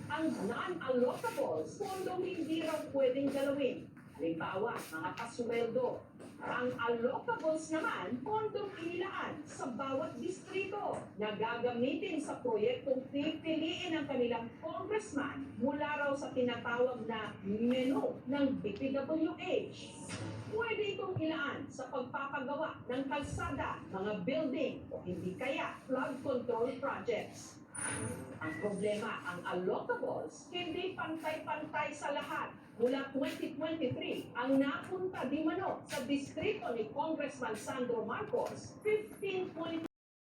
Ang non-allocables, pondong hindi raw pwedeng galawin. Halimbawa, mga pasweldo. Ang allocables naman, pondong inilaan sa bawat distrito na gagamitin sa proyektong pipiliin ng kanilang congressman mula raw sa tinatawag na menu ng DPWH. Pwede itong ilaan sa pagpapagawa ng kalsada, mga building o hindi kaya flood control projects. Ang problema, ang allocables, hindi pantay-pantay sa lahat. Mula 2023, ang napunta di mano sa distrito ni Congressman Sandro Marcos, 15